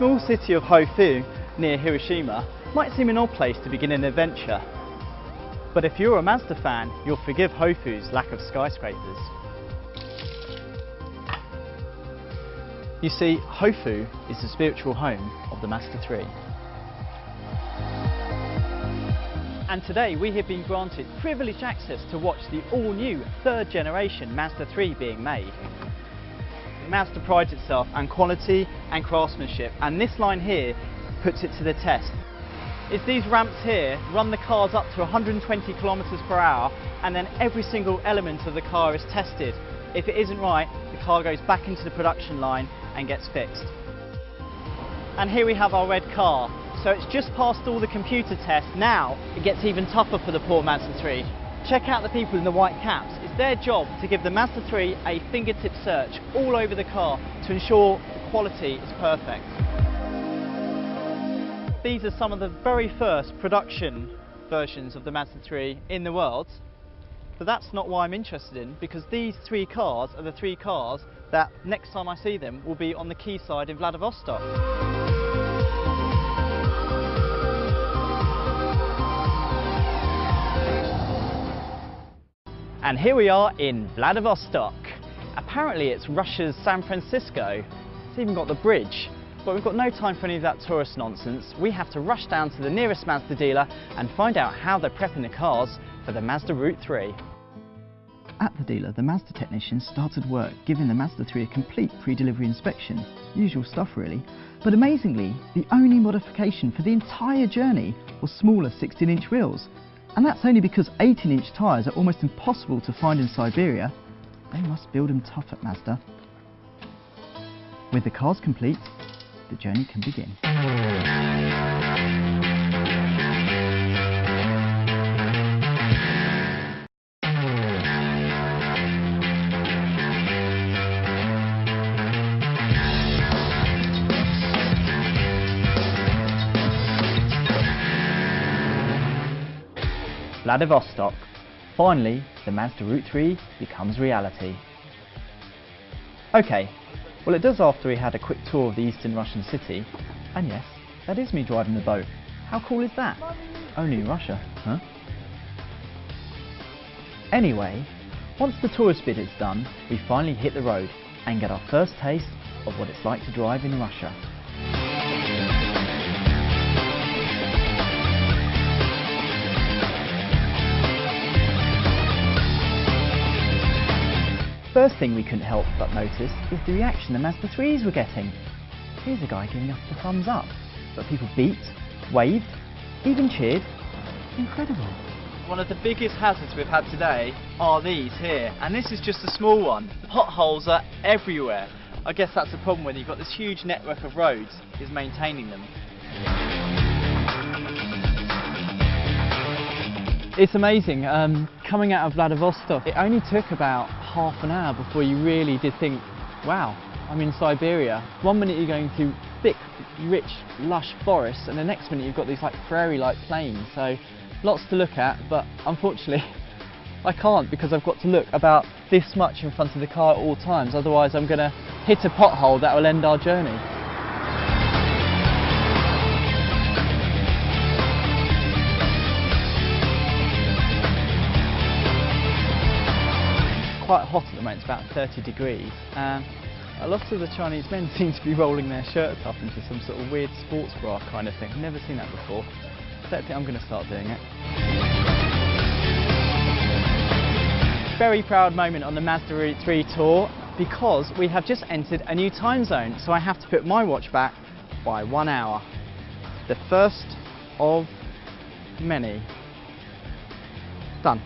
small city of Hofu, near Hiroshima, might seem an odd place to begin an adventure. But if you're a Mazda fan, you'll forgive Hofu's lack of skyscrapers. You see, Hofu is the spiritual home of the Mazda3. And today we have been granted privileged access to watch the all-new third generation Mazda3 being made. Mazda prides itself on quality and craftsmanship, and this line here puts it to the test. It's these ramps here run the cars up to 120 kilometers per hour, and then every single element of the car is tested. If it isn't right, the car goes back into the production line and gets fixed. And here we have our red car. So it's just passed all the computer tests. Now it gets even tougher for the poor Mazda3. Check out the people in the white caps. It's their job to give the Mazda3 a fingertip search all over the car to ensure the quality is perfect. These are some of the very first production versions of the Mazda3 in the world. But that's not what I'm interested in, because these three cars are the three cars that next time I see them will be on the quayside in Vladivostok. And here we are in Vladivostok. Apparently it's Russia's San Francisco. It's even got the bridge. But we've got no time for any of that tourist nonsense. We have to rush down to the nearest Mazda dealer and find out how they're prepping the cars for the Mazda Route 3. At the dealer, the Mazda technicians started work giving the Mazda3 a complete pre-delivery inspection. Usual stuff really. But amazingly, the only modification for the entire journey was smaller 16-inch wheels. And that's only because 18-inch tyres are almost impossible to find in Siberia. They must build them tough at Mazda. With the cars complete, the journey can begin. Vladivostok. Finally, the Mazda Route 3 becomes reality. Okay, well it does after we had a quick tour of the eastern Russian city. And yes, that is me driving the boat. How cool is that? Only in Russia, huh? Anyway, once the tourist bit is done, we finally hit the road and get our first taste of what it's like to drive in Russia. First thing we couldn't help but notice is the reaction the Mazda3s were getting. Here's a guy giving us the thumbs up, but people beat, waved, even cheered. Incredible. One of the biggest hazards we've had today are these here, and this is just a small one. Potholes are everywhere. I guess that's the problem when you've got this huge network of roads, is maintaining them. It's amazing, coming out of Vladivostok, it only took about half an hour before you really did think, wow, I'm in Siberia. One minute you're going through thick, rich, lush forests, and the next minute you've got these like prairie-like plains. So lots to look at, but unfortunately I can't, because I've got to look about this much in front of the car at all times, otherwise I'm going to hit a pothole that will end our journey. Quite hot at the moment, it's about 30 degrees. A lot of the Chinese men seem to be rolling their shirts up into some sort of weird sports bra kind of thing. I've never seen that before. Don't think I'm going to start doing it. Very proud moment on the Mazda Route 3 tour, because we have just entered a new time zone, so I have to put my watch back by 1 hour. The first of many. Done.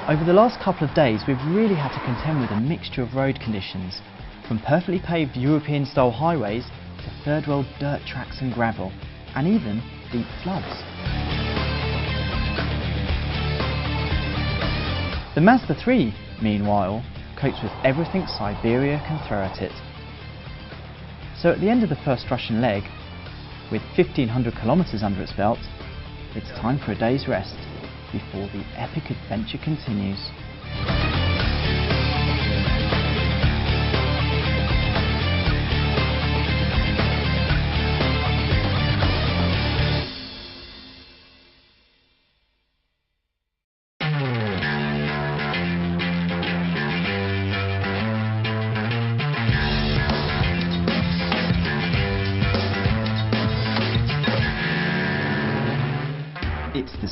Over the last couple of days, we've really had to contend with a mixture of road conditions, from perfectly paved European-style highways to third-world dirt tracks and gravel, and even deep floods. The Mazda3, meanwhile, copes with everything Siberia can throw at it. So at the end of the first Russian leg, with 1,500 kilometers under its belt, it's time for a day's rest before the epic adventure continues.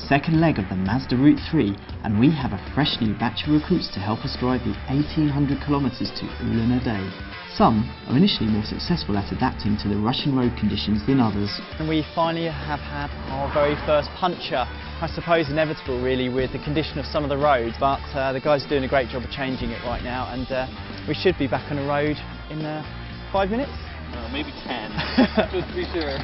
second leg of the Mazda Route 3, and we have a fresh new batch of recruits to help us drive the 1800 kilometers to Ulan a day. Some are initially more successful at adapting to the Russian road conditions than others. And we finally have had our very first puncture. I suppose inevitable really with the condition of some of the roads, but the guys are doing a great job of changing it right now, and we should be back on the road in 5 minutes? Maybe 10, just to be sure.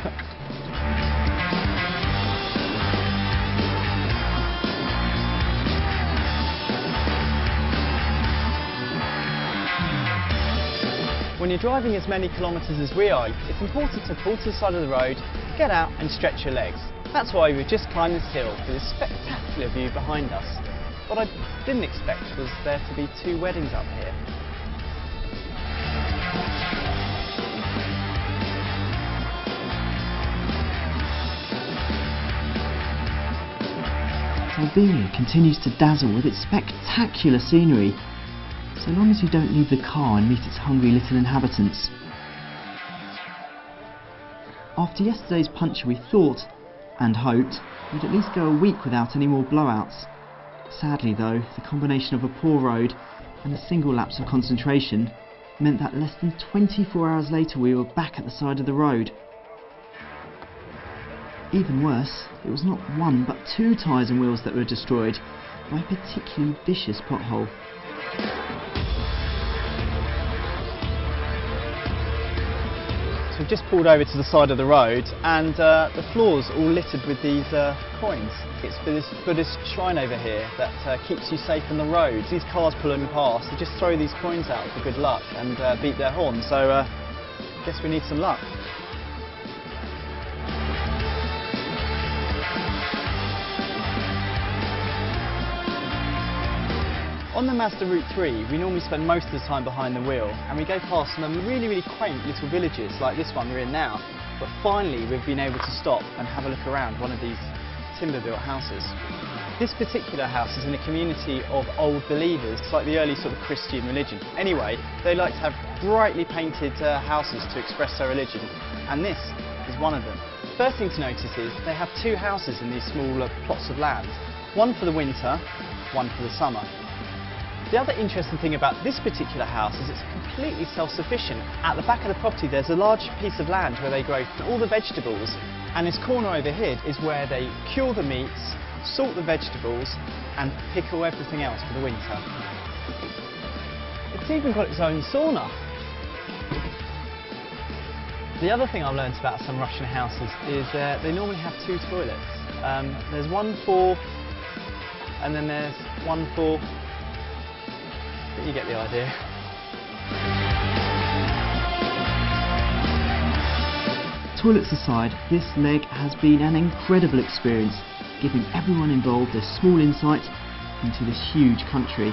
When you're driving as many kilometres as we are, it's important to pull to the side of the road, get out and stretch your legs. That's why we've just climbed this hill with this spectacular view behind us. What I didn't expect was there to be 2 weddings up here. Albania continues to dazzle with its spectacular scenery, so long as you don't leave the car and meet its hungry little inhabitants. After yesterday's puncture we thought, and hoped, we'd at least go a week without any more blowouts. Sadly though, the combination of a poor road and a single lapse of concentration meant that less than 24 hours later we were back at the side of the road. Even worse, it was not 1 but 2 tyres and wheels that were destroyed by a particularly vicious pothole. So we've just pulled over to the side of the road, and the floor's all littered with these coins. It's for this Buddhist shrine over here that keeps you safe on the roads. These cars pulling past, they just throw these coins out for good luck and beat their horn, so I guess we need some luck. On the Mazda Route 3, we normally spend most of the time behind the wheel, and we go past some really quaint little villages like this one we're in now. But finally we've been able to stop and have a look around one of these timber-built houses. This particular house is in a community of old believers, it's like the early sort of Christian religion. Anyway, they like to have brightly painted houses to express their religion, and this is one of them. First thing to notice is they have 2 houses in these smaller plots of land. One for the winter, one for the summer. The other interesting thing about this particular house is it's completely self-sufficient. At the back of the property there's a large piece of land where they grow all the vegetables, and this corner over here is where they cure the meats, salt the vegetables and pickle everything else for the winter. It's even got its own sauna. The other thing I've learned about some Russian houses is they normally have 2 toilets. There's one for, and then there's one for, but you get the idea. Toilets aside, this leg has been an incredible experience, giving everyone involved a small insight into this huge country.